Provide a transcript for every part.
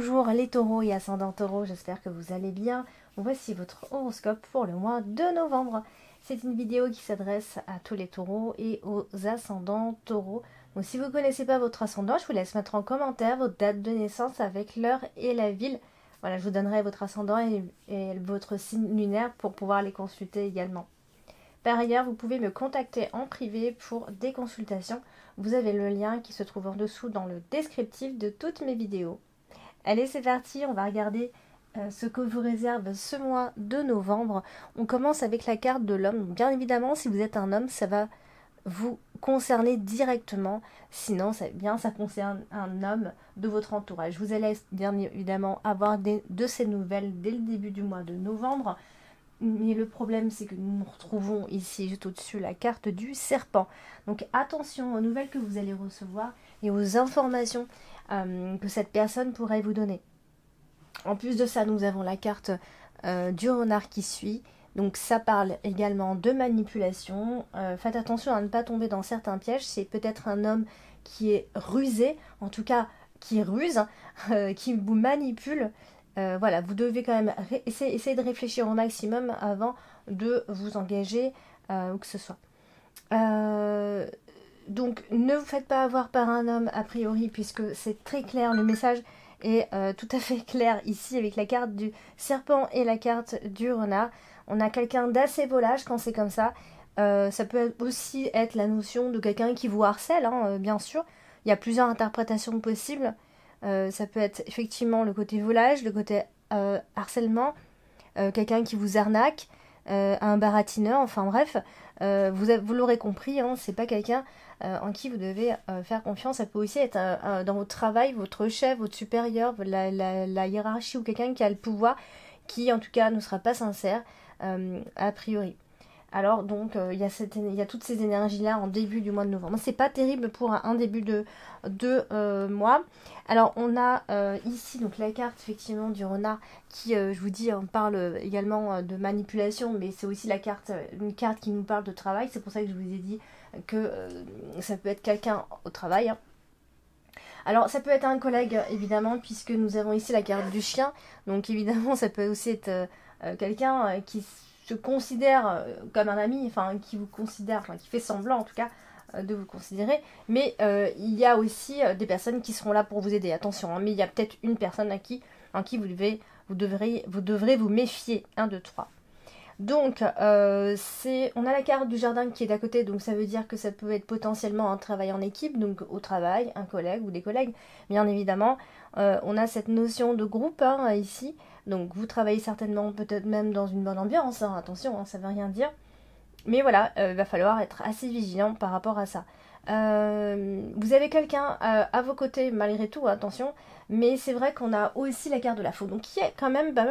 Bonjour les taureaux et ascendants taureaux, j'espère que vous allez bien. Voici votre horoscope pour le mois de novembre. C'est une vidéo qui s'adresse à tous les taureaux et aux ascendants taureaux. Donc si vous ne connaissez pas votre ascendant, je vous laisse mettre en commentaire votre date de naissance avec l'heure et la ville. Voilà, je vous donnerai votre ascendant et votre signe lunaire pour pouvoir les consulter également. Par ailleurs, vous pouvez me contacter en privé pour des consultations. Vous avez le lien qui se trouve en dessous dans le descriptif de toutes mes vidéos. Allez, c'est parti, on va regarder ce que vous réserve ce mois de novembre. On commence avec la carte de l'homme. Bien évidemment, si vous êtes un homme, ça va vous concerner directement. Sinon, ça concerne un homme de votre entourage. Je vous laisse bien évidemment avoir de ces nouvelles dès le début du mois de novembre. Mais le problème, c'est que nous nous retrouvons ici, juste au-dessus, la carte du serpent. Donc attention aux nouvelles que vous allez recevoir et aux informations que cette personne pourrait vous donner. En plus de ça, nous avons la carte du renard qui suit. Donc ça parle également de manipulation. Faites attention à ne pas tomber dans certains pièges. C'est peut-être un homme qui est rusé, en tout cas qui ruse, qui vous manipule. Voilà, vous devez quand même essayer de réfléchir au maximum avant de vous engager ou que ce soit. Donc ne vous faites pas avoir par un homme a priori puisque c'est très clair, le message est tout à fait clair ici avec la carte du serpent et la carte du renard. On a quelqu'un d'assez volage quand c'est comme ça. Ça peut aussi être la notion de quelqu'un qui vous harcèle, hein, bien sûr. Il y a plusieurs interprétations possibles. Ça peut être effectivement le côté volage, le côté harcèlement, quelqu'un qui vous arnaque, un baratineur, enfin bref, vous l'aurez compris, hein, c'est pas quelqu'un en qui vous devez faire confiance. Ça peut aussi être dans votre travail, votre chef, votre supérieur, la hiérarchie ou quelqu'un qui a le pouvoir, qui en tout cas ne sera pas sincère a priori. Alors donc il y a toutes ces énergies là en début du mois de novembre. C'est pas terrible pour un début de mois. Alors on a ici donc la carte effectivement du renard qui je vous dis on parle également de manipulation, mais c'est aussi une carte qui nous parle de travail. C'est pour ça que je vous ai dit que ça peut être quelqu'un au travail, hein. Alors ça peut être un collègue évidemment, puisque nous avons ici la carte du chien. Donc évidemment ça peut aussi être quelqu'un qui se considère comme un ami, enfin qui vous considère, enfin qui fait semblant en tout cas de vous considérer, mais il y a aussi des personnes qui seront là pour vous aider, attention, hein, mais il y a peut-être une personne en qui vous devrez vous méfier. 1, 2, 3. Donc, on a la carte du jardin qui est d'à côté, donc ça veut dire que ça peut être potentiellement un travail en équipe, donc au travail, un collègue ou des collègues, bien évidemment. On a cette notion de groupe, hein, ici, donc vous travaillez certainement peut-être même dans une bonne ambiance, hein, attention, hein, ça veut rien dire. Mais voilà, il va falloir être assez vigilant par rapport à ça. Vous avez quelqu'un à vos côtés malgré tout, attention, mais c'est vrai qu'on a aussi la carte de la faute. Donc il y a quand même pas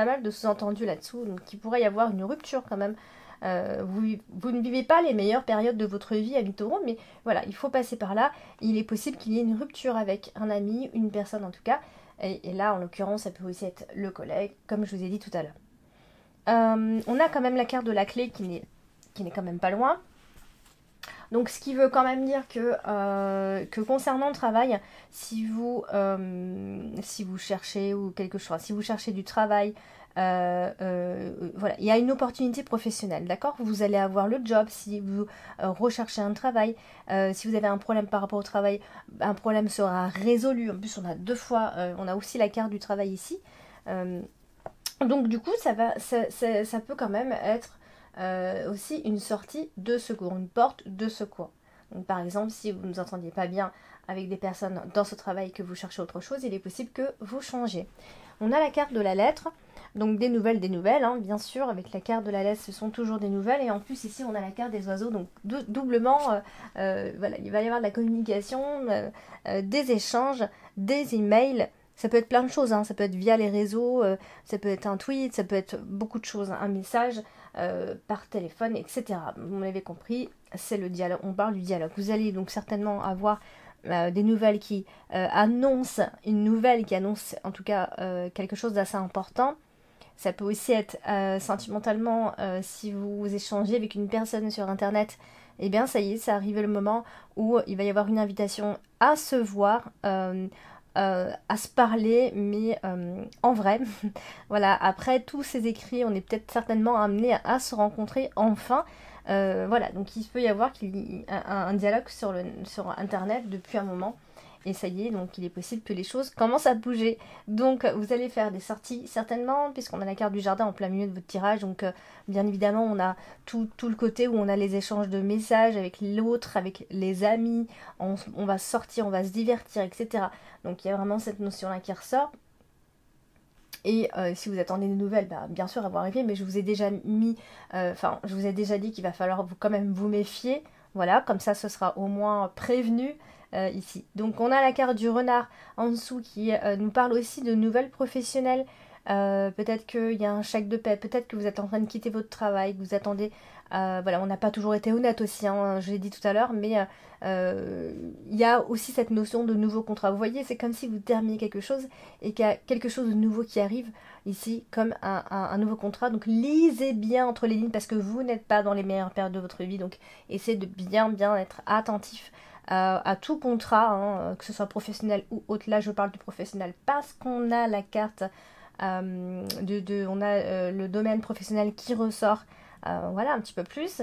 mal de sous-entendus là-dessous, donc il pourrait y avoir une rupture quand même. Vous ne vivez pas les meilleures périodes de votre vie, ami taureau, mais voilà, il faut passer par là. Il est possible qu'il y ait une rupture avec un ami, une personne en tout cas, et là en l'occurrence ça peut aussi être le collègue, comme je vous ai dit tout à l'heure. On a quand même la carte de la clé qui n'est quand même pas loin. Donc ce qui veut quand même dire que concernant le travail, si vous cherchez ou quelque chose, si vous cherchez du travail, voilà, il y a une opportunité professionnelle, d'accord? Vous allez avoir le job si vous recherchez un travail. Si vous avez un problème par rapport au travail, un problème sera résolu. En plus, on a deux fois, on a aussi la carte du travail ici. Donc du coup, ça peut quand même être aussi une sortie de secours, une porte de secours. Donc, par exemple, si vous ne vous entendiez pas bien avec des personnes dans ce travail et que vous cherchez autre chose, il est possible que vous changiez. On a la carte de la lettre, donc des nouvelles, hein, bien sûr. Avec la carte de la lettre, ce sont toujours des nouvelles. Et en plus, ici, on a la carte des oiseaux, donc doublement, voilà, il va y avoir de la communication, des échanges, des emails. Ça peut être plein de choses, hein. Ça peut être via les réseaux, ça peut être un tweet, ça peut être beaucoup de choses, hein. Un message par téléphone, etc. Vous l'avez compris, c'est le dialogue, on parle du dialogue. Vous allez donc certainement avoir des nouvelles qui annoncent, en tout cas quelque chose d'assez important. Ça peut aussi être sentimentalement, si vous échangez avec une personne sur internet eh bien ça y est, c'est arrivé le moment où il va y avoir une invitation à se voir, à se parler, mais en vrai. Voilà, après tous ces écrits, on est peut-être certainement amené à se rencontrer enfin. Voilà, donc il peut y avoir un dialogue sur Internet depuis un moment. Et ça y est, donc il est possible que les choses commencent à bouger. Donc vous allez faire des sorties certainement, puisqu'on a la carte du jardin en plein milieu de votre tirage. Donc bien évidemment, on a tout le côté où on a les échanges de messages avec l'autre, avec les amis. On va sortir, on va se divertir, etc. Donc il y a vraiment cette notion-là qui ressort. Et si vous attendez des nouvelles, bah, bien sûr, elles vont arriver, mais je vous ai déjà je vous ai déjà dit qu'il va falloir quand même vous méfier. Voilà, comme ça, ce sera au moins prévenu ici. Donc, on a la carte du renard en dessous qui nous parle aussi de nouvelles professionnelles. Peut-être qu'il y a un chèque de paie, peut-être que vous êtes en train de quitter votre travail, que vous attendez. Voilà, on n'a pas toujours été honnête aussi, hein, je l'ai dit tout à l'heure, mais il y a aussi cette notion de nouveau contrat. Vous voyez, c'est comme si vous terminiez quelque chose et qu'il y a quelque chose de nouveau qui arrive ici, comme un nouveau contrat. Donc lisez bien entre les lignes parce que vous n'êtes pas dans les meilleures périodes de votre vie. Donc essayez de bien être attentif à tout contrat, hein, que ce soit professionnel ou autre. Là, je parle du professionnel parce qu'on a la carte, on a le domaine professionnel qui ressort. Voilà, un petit peu plus.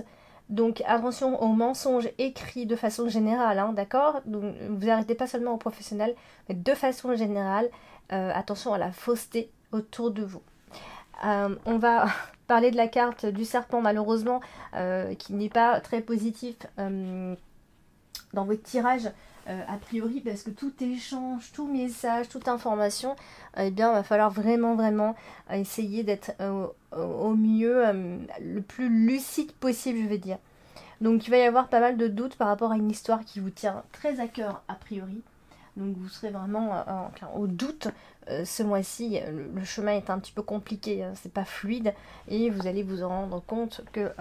Donc attention aux mensonges écrits de façon générale, hein, d'accord? Donc vous arrêtez pas seulement aux professionnels, mais de façon générale, attention à la fausseté autour de vous. On va parler de la carte du serpent, malheureusement, qui n'est pas très positif dans votre tirage. A priori, parce que tout échange, tout message, toute information, eh bien, il va falloir vraiment essayer d'être au mieux le plus lucide possible, je vais dire. Donc, il va y avoir pas mal de doutes par rapport à une histoire qui vous tient très à cœur, a priori. Donc, vous serez vraiment au doute. Ce mois-ci, le chemin est un petit peu compliqué, hein, c'est pas fluide, et vous allez vous en rendre compte que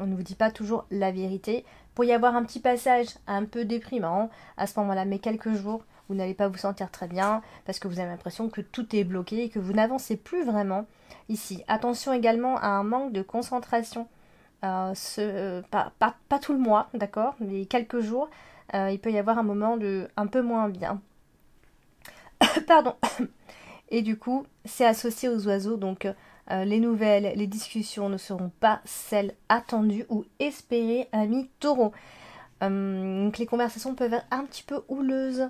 on ne vous dit pas toujours la vérité. Pour y avoir un petit passage un peu déprimant à ce moment-là, mais quelques jours, vous n'allez pas vous sentir très bien parce que vous avez l'impression que tout est bloqué et que vous n'avancez plus vraiment ici. Attention également à un manque de concentration, pas tout le mois, d'accord, mais quelques jours, il peut y avoir un moment un peu moins bien. Pardon. Et du coup, c'est associé aux oiseaux, donc les nouvelles, les discussions ne seront pas celles attendues ou espérées, amis taureaux. Donc les conversations peuvent être un petit peu houleuses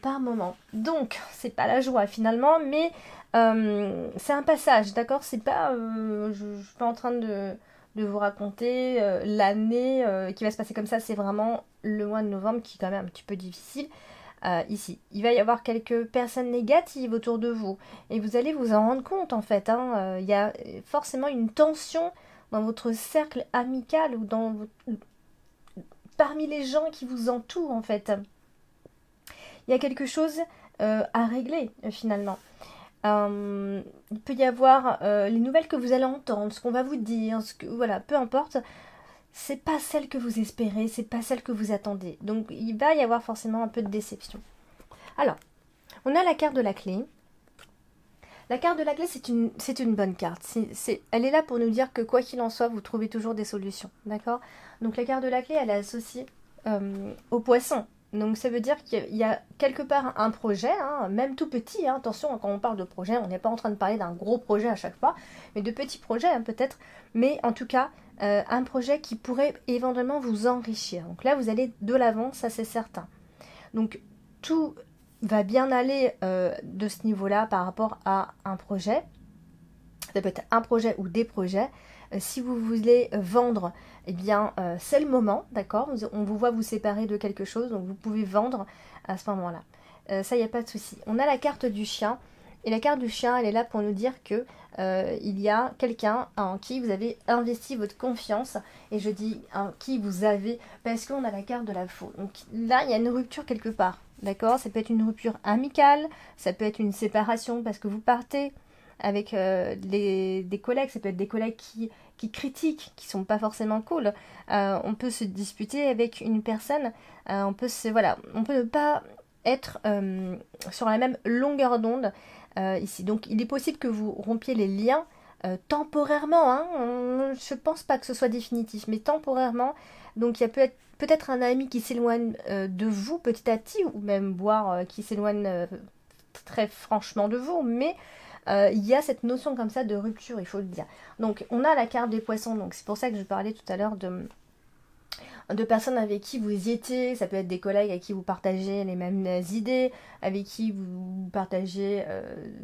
par moment. Donc, c'est pas la joie finalement, mais c'est un passage, d'accord? C'est pas, je suis pas en train de vous raconter l'année qui va se passer comme ça, c'est vraiment le mois de novembre qui est quand même un petit peu difficile. Ici, il va y avoir quelques personnes négatives autour de vous et vous allez vous en rendre compte en fait, hein. Il y a forcément une tension dans votre cercle amical ou parmi les gens qui vous entourent en fait. Il y a quelque chose à régler finalement. Il peut y avoir les nouvelles que vous allez entendre, ce qu'on va vous dire, voilà, peu importe. C'est pas celle que vous espérez, c'est pas celle que vous attendez. Donc il va y avoir forcément un peu de déception. Alors, on a la carte de la clé. La carte de la clé, c'est une bonne carte. Elle est là pour nous dire que quoi qu'il en soit, vous trouvez toujours des solutions. D'accord? Donc la carte de la clé, elle est associée au poisson. Donc ça veut dire qu'il y a quelque part un projet, hein, même tout petit. Hein, attention, quand on parle de projet, on n'est pas en train de parler d'un gros projet à chaque fois, mais de petits projets hein, peut-être. Mais en tout cas, un projet qui pourrait éventuellement vous enrichir. Donc là, vous allez de l'avant, ça c'est certain. Donc tout va bien aller de ce niveau-là par rapport à un projet. Ça peut être un projet ou des projets. Si vous voulez vendre, eh bien c'est le moment, d'accord? On vous voit vous séparer de quelque chose, donc vous pouvez vendre à ce moment-là. Ça, il n'y a pas de souci. On a la carte du chien. Et la carte du chien, elle est là pour nous dire que il y a quelqu'un en qui vous avez investi votre confiance. Et je dis en qui vous avez, parce qu'on a la carte de la faute. Donc là, il y a une rupture quelque part. D'accord? Ça peut être une rupture amicale, ça peut être une séparation parce que vous partez avec des collègues. Ça peut être des collègues qui critiquent, qui sont pas forcément cool. On peut se disputer avec une personne. On peut ne pas être sur la même longueur d'onde. Ici. Donc il est possible que vous rompiez les liens temporairement. Hein. Je pense pas que ce soit définitif, mais temporairement Donc il y a peut-être un ami qui s'éloigne de vous petit à petit, ou même voire qui s'éloigne très franchement de vous, mais il y a cette notion comme ça de rupture, il faut le dire. Donc on a la carte des poissons, donc c'est pour ça que je parlais tout à l'heure de personnes avec qui vous y étiez, ça peut être des collègues avec qui vous partagez les mêmes idées, avec qui vous partagez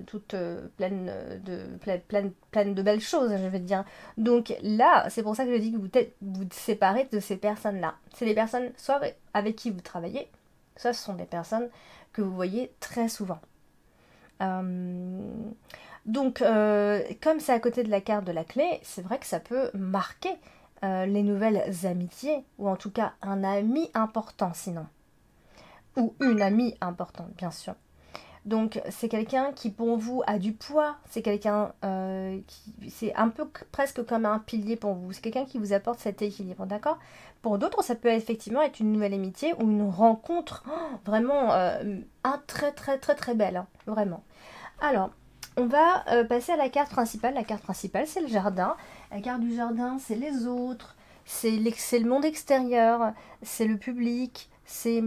toutes plein de belles choses, je veux dire. Donc là, c'est pour ça que je dis que vous séparez de ces personnes-là. C'est des personnes soit avec qui vous travaillez, soit ce sont des personnes que vous voyez très souvent. Donc, comme c'est à côté de la carte de la clé, c'est vrai que ça peut marquer les nouvelles amitiés, ou en tout cas un ami important sinon. Ou une amie importante, bien sûr. Donc c'est quelqu'un qui pour vous a du poids, c'est quelqu'un c'est un peu presque comme un pilier pour vous, c'est quelqu'un qui vous apporte cet équilibre, d'accord? Pour d'autres, ça peut effectivement être une nouvelle amitié ou une rencontre vraiment très très très très belle, hein, vraiment. Alors, on va passer à la carte principale. La carte principale, c'est le jardin. La carte du jardin, c'est les autres, c'est le monde extérieur, c'est le public, c'est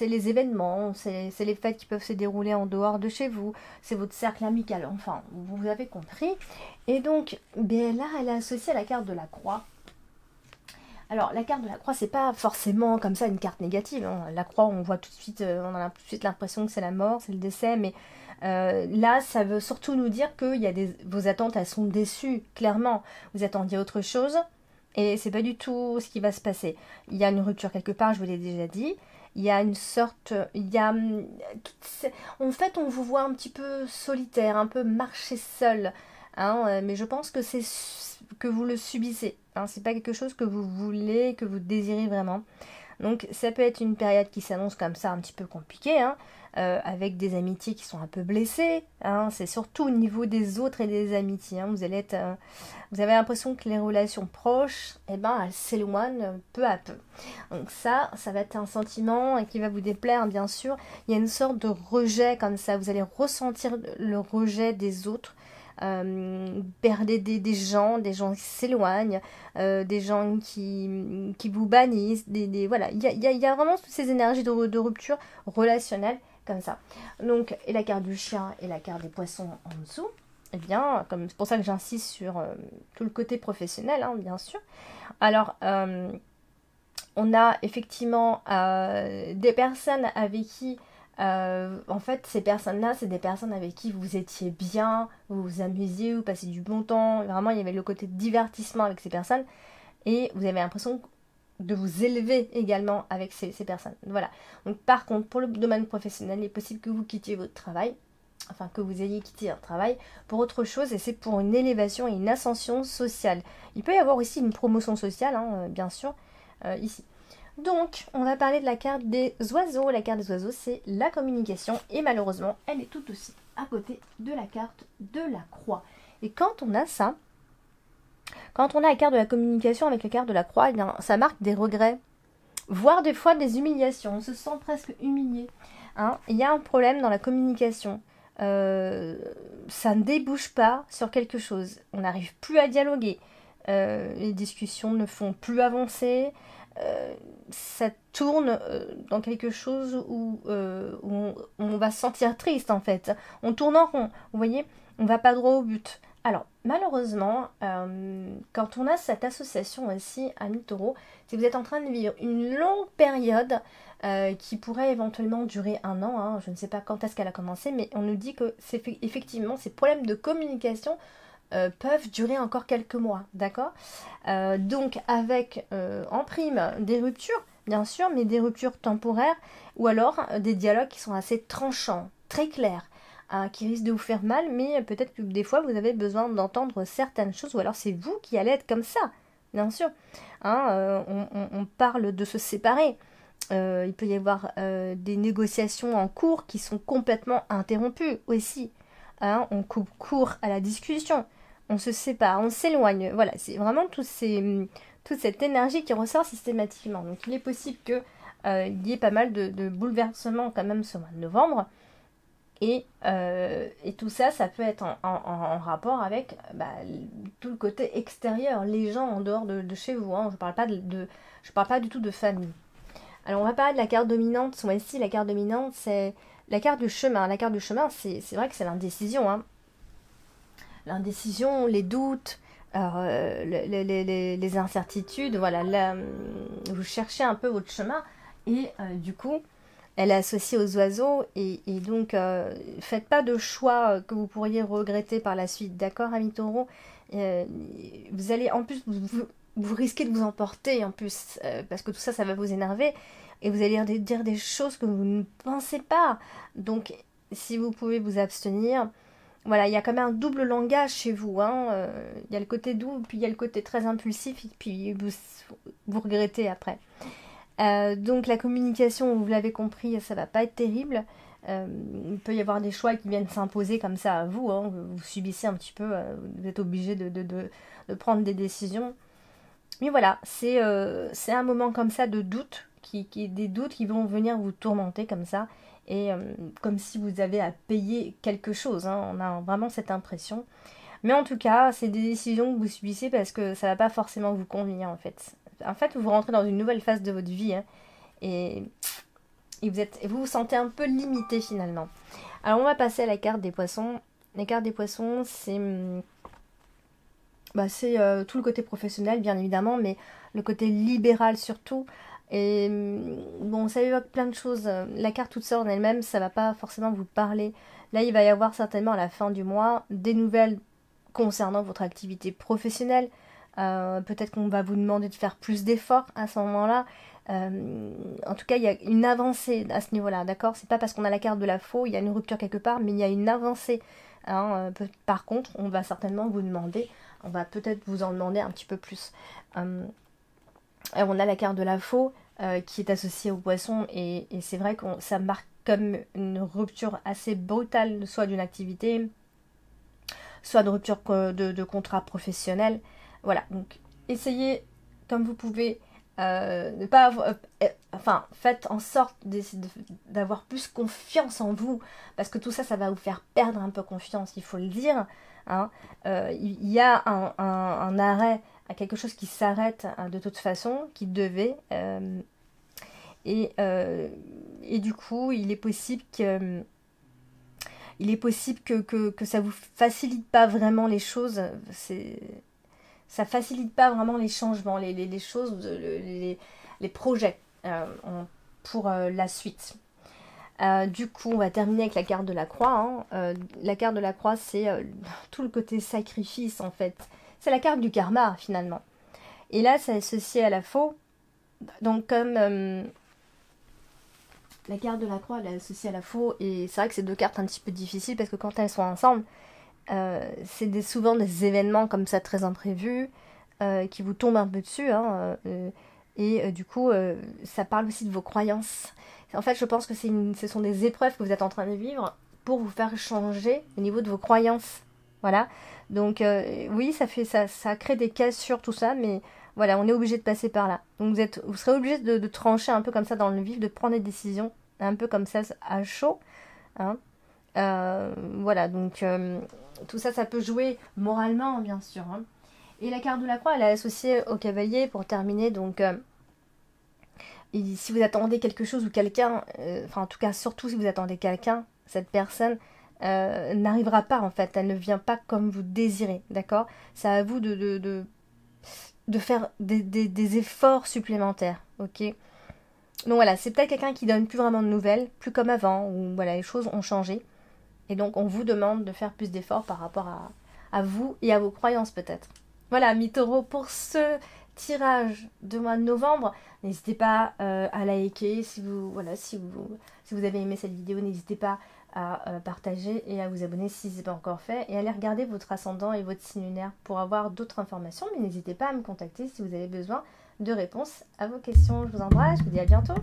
les événements, c'est les fêtes qui peuvent se dérouler en dehors de chez vous, c'est votre cercle amical, enfin, vous avez compris. Et donc, ben là, elle est associée à la carte de la croix. Alors, la carte de la croix, c'est pas forcément comme ça une carte négative, hein. La croix, on voit tout de suite, on a tout de suite l'impression que c'est la mort, c'est le décès, mais là, ça veut surtout nous dire que vos attentes, elles sont déçues, clairement. Vous attendiez autre chose, et c'est pas du tout ce qui va se passer. Il y a une rupture quelque part, je vous l'ai déjà dit. Il y a une sorte, en fait, on vous voit un petit peu solitaire, un peu marcher seul, hein, mais je pense que c'est que vous le subissez. Hein, c'est pas quelque chose que vous voulez, que vous désirez vraiment. Donc ça peut être une période qui s'annonce comme ça un petit peu compliquée, hein, avec des amitiés qui sont un peu blessées. Hein, c'est surtout au niveau des autres et des amitiés. Hein, vous avez l'impression que les relations proches, eh ben, elles s'éloignent peu à peu. Donc ça va être un sentiment qui va vous déplaire, bien sûr. Il y a une sorte de rejet comme ça. Vous allez ressentir le rejet des autres. Perdez des gens qui s'éloignent, des gens qui vous bannissent, voilà, il y a vraiment toutes ces énergies de rupture relationnelle comme ça. Donc, et la carte du chien et la carte des poissons en dessous, eh bien, c'est pour ça que j'insiste sur tout le côté professionnel, hein, bien sûr. Alors, on a effectivement des personnes avec qui en fait, ces personnes-là, c'est des personnes avec qui vous étiez bien, vous vous amusiez, vous passiez du bon temps. Vraiment, il y avait le côté divertissement avec ces personnes. Et vous avez l'impression de vous élever également avec ces personnes. Voilà. Donc, par contre, pour le domaine professionnel, il est possible que vous quittiez votre travail. Enfin, que vous ayez quitté un travail pour autre chose. Et c'est pour une élévation et une ascension sociale. Il peut y avoir aussi une promotion sociale, hein, bien sûr, ici. Donc, on va parler de la carte des oiseaux. La carte des oiseaux, c'est la communication. Et malheureusement, elle est tout aussi à côté de la carte de la croix. Et quand on a ça, quand on a la carte de la communication avec la carte de la croix, eh bien, ça marque des regrets, voire des fois des humiliations. On se sent presque humilié. Hein. Il y a un problème dans la communication. Ça ne débouche pas sur quelque chose. On n'arrive plus à dialoguer. Les discussions ne font plus avancer. Ça tourne dans quelque chose où on va se sentir triste en fait. On tourne en rond, vous voyez, on va pas droit au but. Alors, malheureusement, quand on a cette association aussi, amis taureaux, si vous êtes en train de vivre une longue période qui pourrait éventuellement durer 1 an, hein, je ne sais pas quand est-ce qu'elle a commencé, mais on nous dit que effectivement ces problèmes de communication peuvent durer encore quelques mois, d'accord? Donc avec en prime des ruptures, bien sûr, mais des ruptures temporaires, ou alors des dialogues qui sont assez tranchants, très clairs, qui risquent de vous faire mal, mais peut-être que des fois vous avez besoin d'entendre certaines choses, ou alors c'est vous qui allez être comme ça, bien sûr. Hein, on parle de se séparer. Il peut y avoir des négociations en cours qui sont complètement interrompues aussi. Hein, on coupe court à la discussion. On se sépare, on s'éloigne. Voilà, c'est vraiment toute cette énergie qui ressort systématiquement. Donc il est possible qu'il y ait pas mal de bouleversements quand même ce mois de novembre. Et tout ça, ça peut être en rapport avec tout le côté extérieur, les gens en dehors de chez vous. Hein. Je parle pas du tout de famille. Alors on va parler de la carte dominante. Ce mois-ci, la carte dominante, c'est la carte du chemin. La carte du chemin, c'est vrai que c'est l'indécision. Hein. L'indécision, les doutes, les incertitudes. Voilà, là, vous cherchez un peu votre chemin. Et du coup, elle est associée aux oiseaux. Et donc, faites pas de choix que vous pourriez regretter par la suite. D'accord, amis taureaux, vous allez, en plus, vous risquez de vous emporter, en plus, parce que tout ça, ça va vous énerver. Et vous allez dire des choses que vous ne pensez pas. Donc, si vous pouvez vous abstenir, voilà, il y a quand même un double langage chez vous. Hein. Il y a le côté doux, puis il y a le côté très impulsif, et puis vous regrettez après. Donc la communication, vous l'avez compris, ça va pas être terrible. Il peut y avoir des choix qui viennent s'imposer comme ça à vous. Hein. Vous subissez un petit peu, vous êtes obligé de prendre des décisions. Mais voilà, c'est un moment comme ça de doute, des doutes qui vont venir vous tourmenter comme ça. Et comme si vous avez à payer quelque chose. Hein. On a vraiment cette impression. Mais en tout cas, c'est des décisions que vous subissez parce que ça va pas forcément vous convenir en fait. En fait, vous rentrez dans une nouvelle phase de votre vie. Hein, et vous vous sentez un peu limité finalement. Alors on va passer à la carte des poissons. La carte des poissons, c'est tout le côté professionnel bien évidemment, mais le côté libéral surtout. Et bon, ça évoque plein de choses. La carte toute seule en elle-même, ça va pas forcément vous parler. Là, il va y avoir certainement à la fin du mois des nouvelles concernant votre activité professionnelle. Peut-être qu'on va vous demander de faire plus d'efforts à ce moment-là. En tout cas, il y a une avancée à ce niveau-là, d'accord? C'est pas parce qu'on a la carte de la faux, il y a une rupture quelque part, mais il y a une avancée. Hein. Par contre, on va certainement vous demander, on va peut-être vous en demander un petit peu plus. On a la carte de la faux qui est associée au poisson et c'est vrai que ça marque comme une rupture assez brutale, soit d'une activité, soit de rupture de contrat professionnel. Voilà, donc essayez comme vous pouvez ne pas avoir, faites en sorte d'avoir plus confiance en vous, parce que tout ça, ça va vous faire perdre un peu confiance, il faut le dire. Hein. Il y a un arrêt à quelque chose qui s'arrête de toute façon, qui devait. Et du coup, il est possible que ça vous facilite pas vraiment les choses. Ça facilite pas vraiment les changements, les choses, les projets pour la suite. Du coup, on va terminer avec la carte de la croix. Hein. La carte de la croix, c'est tout le côté sacrifice, en fait. C'est la carte du karma, finalement. Et là, c'est associé à la faux. Donc, comme la carte de la croix, elle est associée à la faux. Et c'est vrai que c'est deux cartes un petit peu difficiles, parce que quand elles sont ensemble, c'est souvent des événements comme ça, très imprévus, qui vous tombent un peu dessus. Hein, du coup, ça parle aussi de vos croyances. En fait, je pense que ce sont des épreuves que vous êtes en train de vivre pour vous faire changer au niveau de vos croyances. Voilà. Donc, oui, ça crée des cassures, tout ça, mais voilà, on est obligé de passer par là. Donc, vous serez obligé de trancher un peu comme ça dans le vif, de prendre des décisions un peu comme ça à chaud. Hein. Voilà, donc tout ça, ça peut jouer moralement, bien sûr. Hein. Et la carte de la croix, elle est associée au cavalier pour terminer, donc... Et si vous attendez quelque chose ou quelqu'un, en tout cas surtout si vous attendez quelqu'un, cette personne n'arrivera pas en fait, elle ne vient pas comme vous désirez, d'accord? C'est à vous de faire des efforts supplémentaires, ok? Donc voilà, c'est peut-être quelqu'un qui donne plus vraiment de nouvelles, plus comme avant, où voilà, les choses ont changé. Et donc on vous demande de faire plus d'efforts par rapport à vous et à vos croyances peut-être. Voilà, mi taureau, pour ce tirage de mois de novembre, n'hésitez pas à liker si vous avez aimé cette vidéo, n'hésitez pas à partager et à vous abonner si ce n'est pas encore fait et allez regarder votre ascendant et votre signe lunaire pour avoir d'autres informations, mais n'hésitez pas à me contacter si vous avez besoin de réponses à vos questions. Je vous embrasse, je vous dis à bientôt.